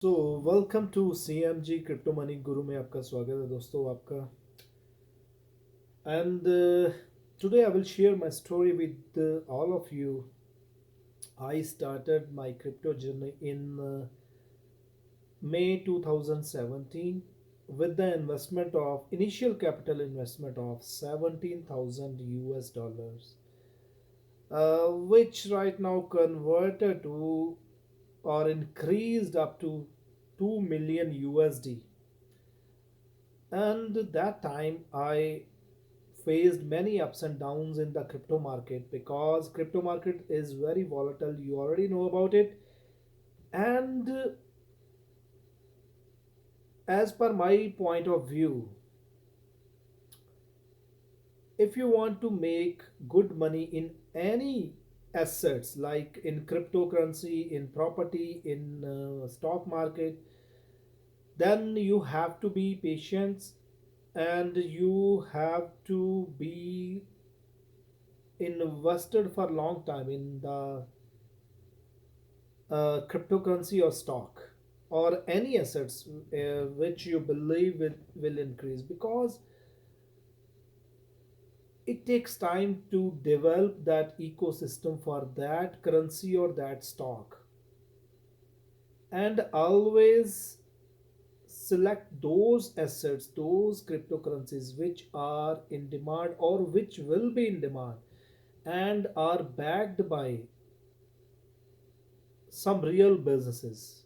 So welcome to CMG crypto money guru में आपका स्वागत है दोस्तों आपका and today I will share my story with all of you. I started my crypto journey in May 2017 with the investment of initial capital investment of 17,000 US dollars, which right now converted to or increased up to 2 million USD. And that time I faced many ups and downs in the crypto market because crypto market is very volatile, you already know about it. And as per my point of view, if you want to make good money in any assets like in cryptocurrency, in property, in stock market, then you have to be patient and you have to be invested for a long time in the cryptocurrency or stock or any assets which you believe will increase, because it takes time to develop that ecosystem for that currency or that stock, and always select those assets, those cryptocurrencies which are in demand or which will be in demand and are backed by some real businesses.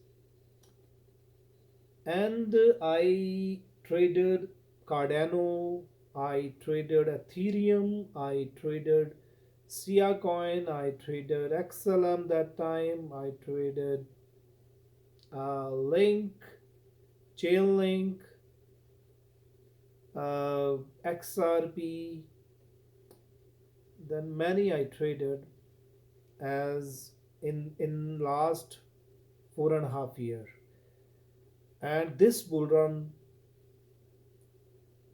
And I traded Cardano, I traded Ethereum, I traded Siacoin, I traded XLM that time, I traded Link, Chainlink, XRP, then many I traded as in last 4.5 year. And this bull run,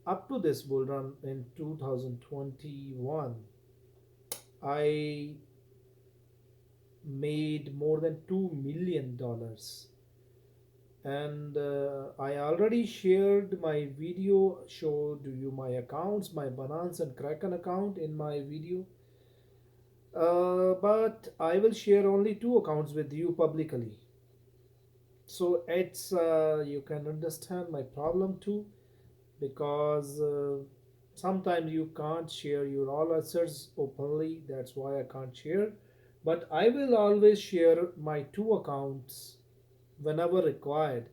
up to this bull run in 2021, I made more than $2 million. And I already shared my video, showed you my accounts, my Binance and Kraken account in my video. But I will share only two accounts with you publicly, so it's you can understand my problem too, because sometimes you can't share your all assets openly, that's why I can't share. But I will always share my two accounts whenever required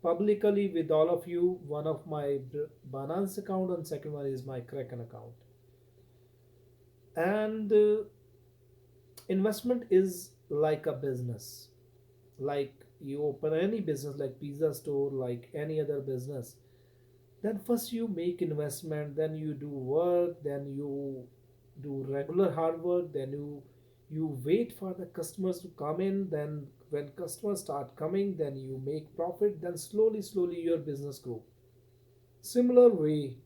publicly with all of you. One of my Binance account and second one is my Kraken account. And investment is like a business, like you open any business like pizza store, like any other business. Then first you make investment, then you do work, then you do regular hard work, then you wait for the customers to come in, then when customers start coming, then you make profit, then slowly your business grow. Similar way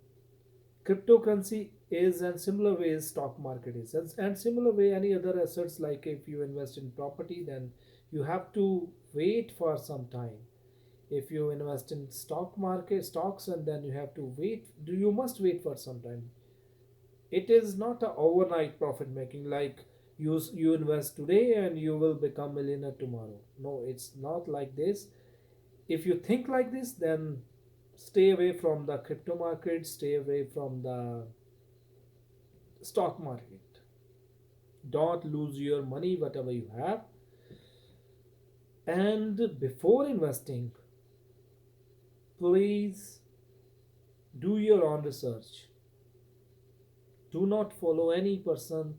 cryptocurrency is, and similar way stock market is, and similar way any other assets. Like if you invest in property, then you have to wait for some time. If you invest in stock market stocks, and then you have to wait, do you must wait for some time. It is not a overnight profit making, like you invest today and you will become millionaire tomorrow. No, it's not like this. If you think like this, then stay away from the crypto market, stay away from the stock market. Don't lose your money whatever you have. And before investing, please do your own research. Do not follow any person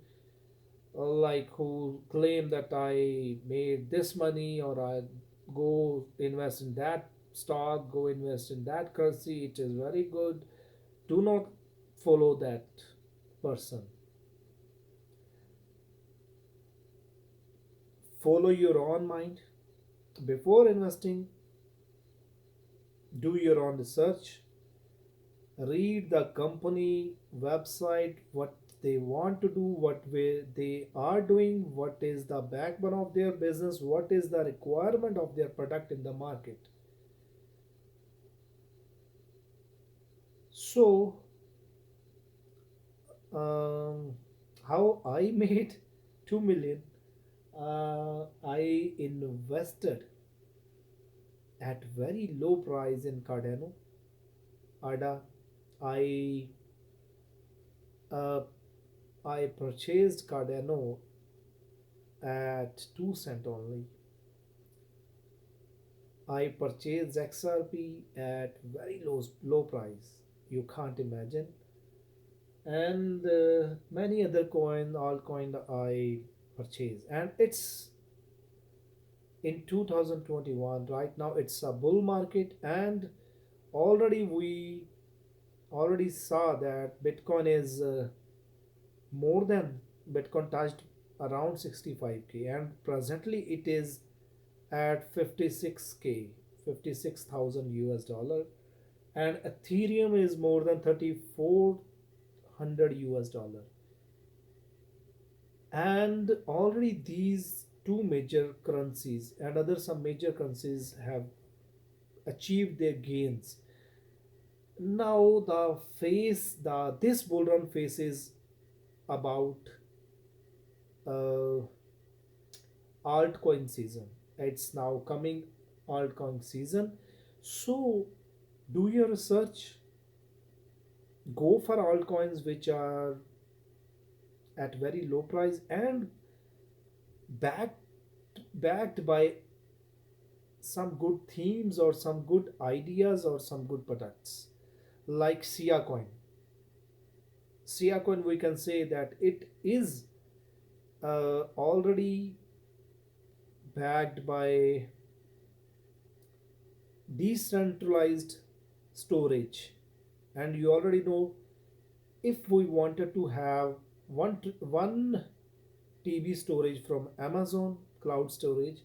like who claim that I made this money, or I go invest in that stock, go invest in that currency, it is very good. Do not follow that person. Follow your own mind. Before investing, do your own research. Read the company website, what they want to do, what way they are doing, what is the backbone of their business, what is the requirement of their product in the market. So, um, how I made 2 million, I invested at very low price in Cardano, ADA. I uh, I purchased Cardano at 2 cent only. I purchased XRP at very low price. You can't imagine. And many other altcoin I purchased. And it's in 2021. Right now, it's a bull market, and already we already saw that more than Bitcoin touched around 65k, and presently it is at 56k, 56,000 US dollar, and Ethereum is more than 3400 US dollar. And already these two major currencies and other some major currencies have achieved their gains. Now the this bull run phase is about uh, altcoin season. It's now coming altcoin season. So do your research, go for altcoins which are at very low price and backed by some good themes or some good ideas or some good products, like Siacoin. Siacoin, we can say that it is already backed by decentralized storage. And you already know, if we wanted to have one TB storage from Amazon cloud storage,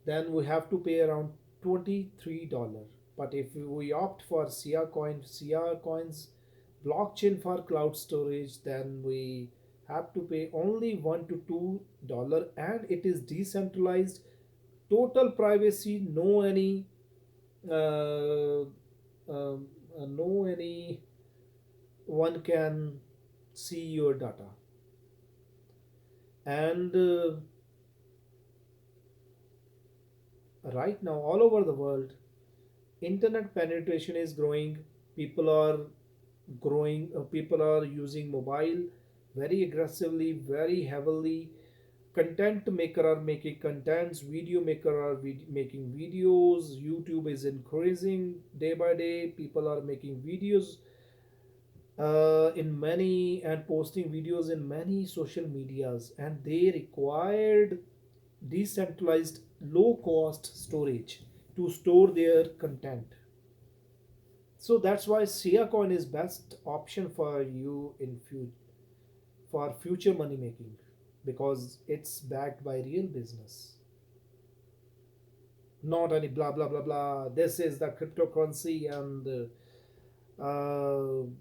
then we have to pay around $23. But if we opt for Siacoin's blockchain for cloud storage, then we have to pay only $1 to $2, and it is decentralized, total privacy, uh, no any one can see your data. And right now, all over the world, internet penetration is growing. People are using mobile very aggressively, very heavily. Content maker are making contents, video maker are making videos. YouTube is increasing day by day. People are making videos in many and posting videos in many social medias, and they required decentralized low cost storage to store their content. So that's why Siacoin is best option for you for future money making, because it's backed by real business, not any blah blah blah blah. This is the cryptocurrency, and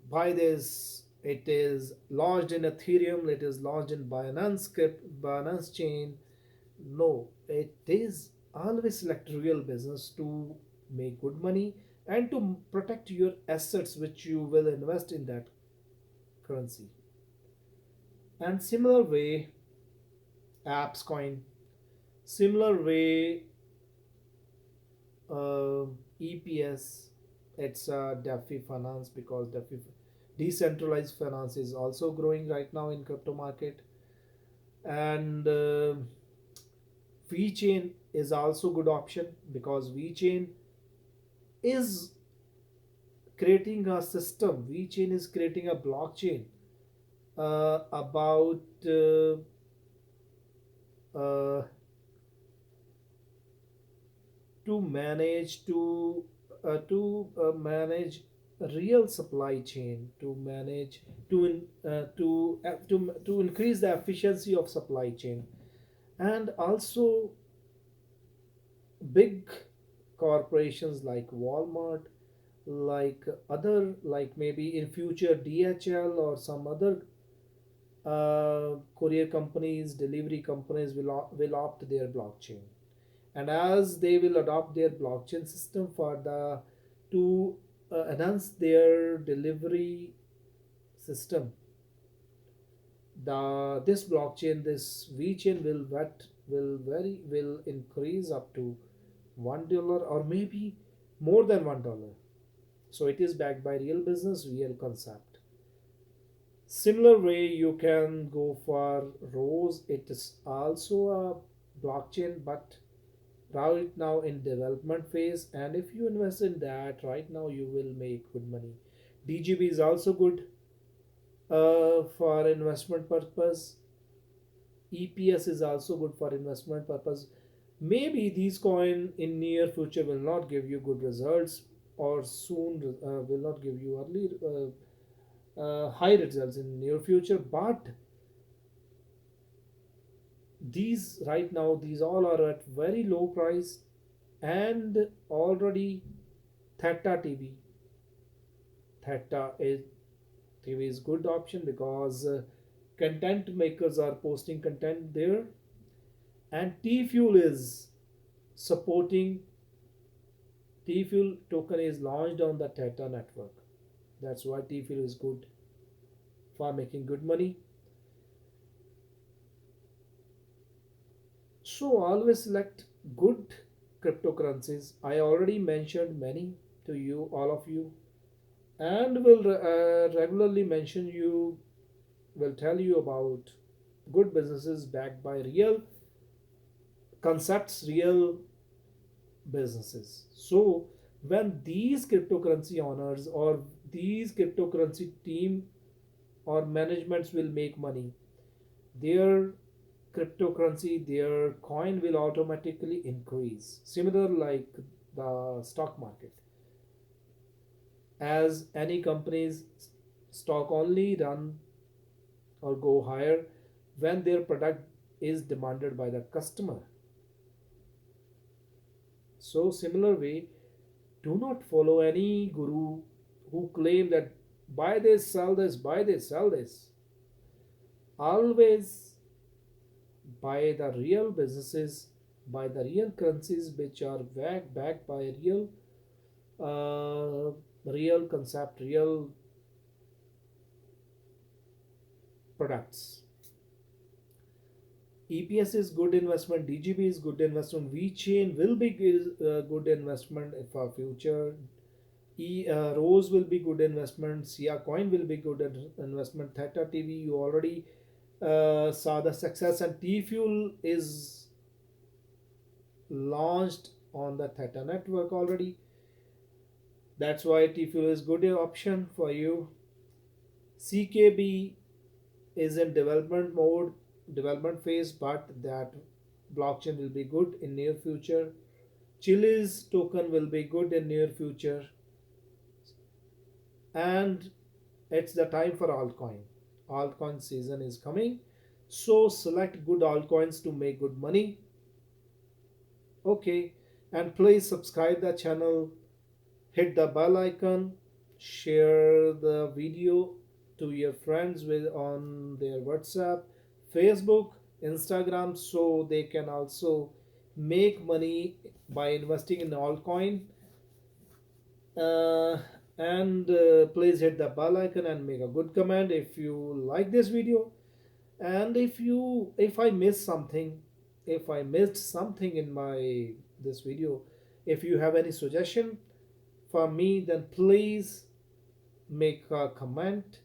by this, it is launched in Ethereum, it is launched in Binance chain. No, it is always select real business to make good money and to protect your assets which you will invest in that currency. And similar way, apps coin, similar way, uh, EPS, it's DeFi finance, because DeFi decentralized finance is also growing right now in crypto market. And VeChain is also good option, because VeChain is creating a system. VeChain is creating a blockchain about uh, to manage real supply chain, to manage to increase the efficiency of supply chain. And also big corporations like Walmart, like other, like maybe in future DHL or some other courier companies, delivery companies will opt their blockchain, and as they will adopt their blockchain system for the to enhance their delivery system, the this blockchain, this VeChain will vet will increase up to $1 or maybe more than $1. So it is backed by real business, real concept. Similar way you can go for Rose. It is also a blockchain, but right now in development phase. And if you invest in that right now, you will make good money. DGB is also good for investment purpose. EPS is also good for investment purpose. Maybe these coin in near future will not give you good results, or soon will not give you early high results in near future, but these right now, these all are at very low price. And already theta tv theta is TV is good option because content makers are posting content there, and Tfuel is supporting. Tfuel token is launched on the Theta network. That's why Tfuel is good for making good money. So always select good cryptocurrencies. I already mentioned many to you, all of you, and will regularly mention you, will tell you about good businesses backed by real concepts, real businesses. So when these cryptocurrency owners or these cryptocurrency team or managements will make money, their cryptocurrency, their coin will automatically increase. Similar like the stock market. As any company's stock only run or go higher when their product is demanded by the customer. So similar way, do not follow any guru who claim that buy this, sell this, buy this, sell this. Always buy the real businesses, buy the real currencies which are backed by uh, real concept, real products. EPS is good investment, DGB is good investment, VChain will be good investment for future. Rose will be good investment, Siacoin will be good investment, Theta TV you already saw the success, and Tfuel is launched on the Theta network already. That's why Tfuel is good option for you. CKB is in development mode, development phase, but that blockchain will be good in near future. Chiliz token will be good in near future, and it's the time for altcoin. Altcoin season is coming, so select good altcoins to make good money. Okay, and please subscribe the channel, hit the bell icon, share the video to your friends with on their WhatsApp, Facebook, Instagram, so they can also make money by investing in altcoin. uh, and please hit the bell icon and make a good comment if you like this video. And if I missed something, if I missed something in my this video, if you have any suggestion for me, then please make a comment,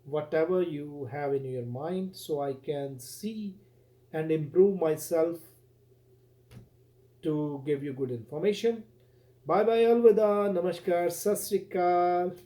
whatever you have in your mind, so I can see and improve myself to give you good information. Bye bye, alvida, namaskar, sat sri akal.